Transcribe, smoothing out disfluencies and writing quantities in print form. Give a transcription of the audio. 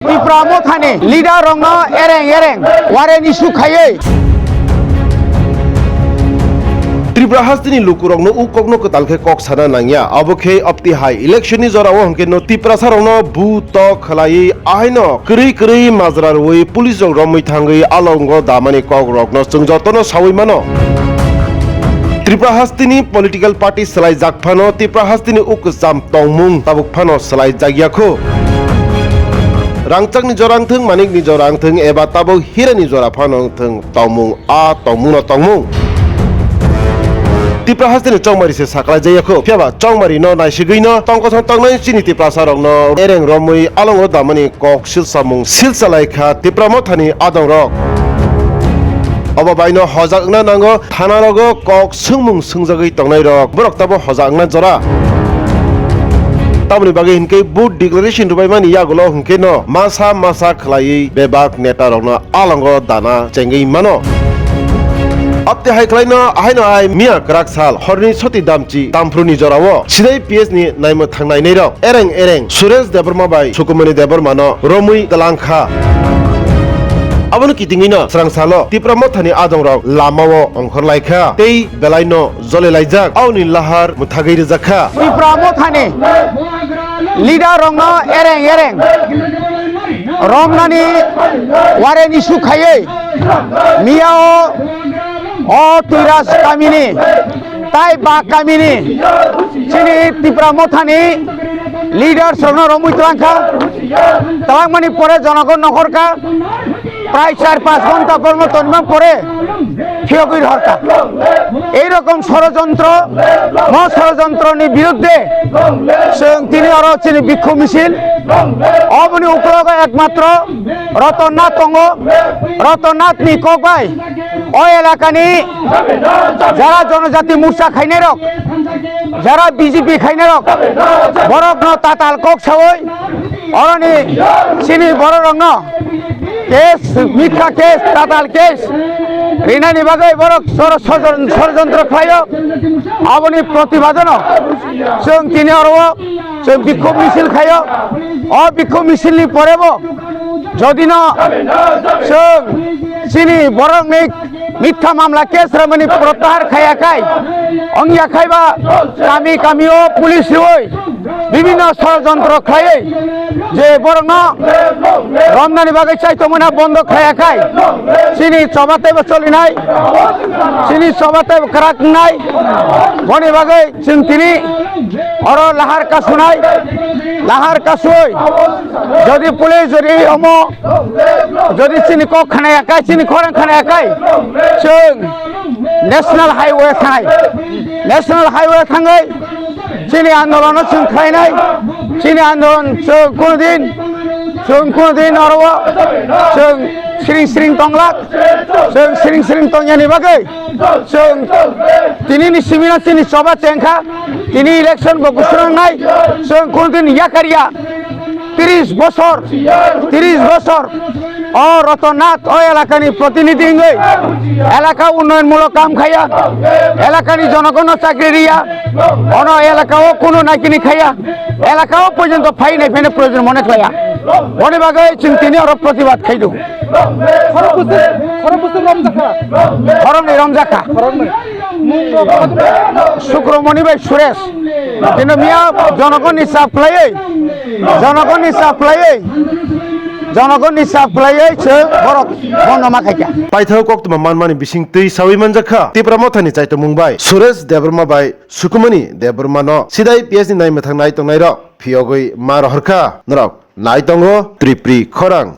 Ipramo thane leader rong no ereng waren isu khaye Tripura hastini lukurong no ukok no ketalke kok sana nangya abokhe opti hai election ni jora o hongke no Tripura sarong no bu to khlai aino kri mazrar oi police rong romui thangai alongo damani kok rok no chungjoto no sawi mano Tripura hastini political party salai jakphano Tripura hastini uk jam tongmung tabuk phano salai jagyakho rangchak ni jorang thung manik ni jorang thung eba tabuk hira ni jora phano thung tongmung a tongmung no tongmung Tripura hastini chongmari se sakla jayakho phiaba chongmari no naisigui no tongkosong tongnai chini Tripura sarong no ereng romui alongo damani kok silsamung silsalai kha Tripura mothani adong rok Aba baino hojagna nango thana rogo kok sungmung sungjagui tongnai rok borok tabo hojagna jora Tamni bagi hinke boot declaration rubai mani yagulo hinke no masa khlai bebak neta rok no alongo dana chengi mano Apte hai khlai no ai mia krak sal horni soti damchi tamfruni jorawo sidai PS ni naimo thangnai nei rok ereng Suresh Debarma bai Sukumani Debarma no romui talangkha Abonu kitingino srangsalo Tripura mothani adong rok lamao ongkhor laikha tei belaino jole laijak auni lahar muthagei rejakha Ipramo thane leader rong no ereng romnani waren isu khaye miao o tiras kamini tai ba kamini chini Tripura mothani leader sorno romui talang mani pore janagon নহরকা প্রায় 4-5 ঘন্টা কর্মতন্মা পরে ফিরগির হরকা এইরকম ষড়যন্ত্রের বিরুদ্ধে তিনি আরো চিনি বিক্ষোভ মিছিল অবনি উপলগ একমাত্র রতননাথ নি কবাই ওই এলাকানি যারা জনজাতি মুসা খাইনে রক যারা বিজেপি খাইনে রক বরক ন তাতাল কক সাবই অরনি চিনি বড় রং কেস মিথ্যা কেস তাতাল কেস রিনানি বাগাই বরক ষড়যন্ত্র খাইয় আবনি প্রতিবাদন जों তিনি আরো जों বিক্ষোভ মিছিল খাইয় অ বিক্ষোভ মিছিলনি পরেব যদি না जों চিনি বরং মিথ্যা মামলা কেস রামনি প্রত্যাহার খায়াকাই অংয়া খাইবা কামিও পুলিশ হই বিভিন্ন ষড়যন্ত্র খাইয়ে যে বরং রমজানি বাগে চাইতো মনে বন্ধ খায়াকাই চিনি সবাতে চলি নাই চিনি সবাতে করাক নাই বনি বাগে তিনি অর লাহার কাশুই যদি পুলিশ যদি চিনি কক খানে একাই চিনি খরেন খানে একাই जों नेशनल हाईवे थांगै चिनी आंदोलन जों खायनाय चिनी आंदोलन जों कोनदिन आरो जों सिरिं तंलाक जों सिरिं तंयानि बागै जों तिनिनि सिमिना चिनी सभा चेंखा तिनि इलेक्शन बो गुसुनांनाय जों कोनदिन याकारिया 30 বছর ও রতননাথ ও এলাকানি প্রতিনিধি এলাকা উন্নয়নমূলক কাম খাইয়া এলাকানি জনগণ চাকরি দিয়া অন এলাকাও কোনো নাকিনি খাইয়া এলাকাও পর্যন্ত ফাই নাই ফেনে প্রয়োজন মনে খাইয়া মনে বাগে তিনি আরো প্রতিবাদ খাইল রমজাখা শুক্রমণি ভাই সুরেশ কিন্তু মিয়া জনগণের সাপ্লাই বরক বন্ধমা খাইকা পাইথাও কক্তমা মানমানি বিসিং তৈ সাউই মানজাখা Tripura mothani চাইতো মুংবাই Suresh Debarma bai Sukumani Debarma no sidai PS ni naimethang nai tongnai rok phiogoi mar horka norok nai tongo Tripuri khorang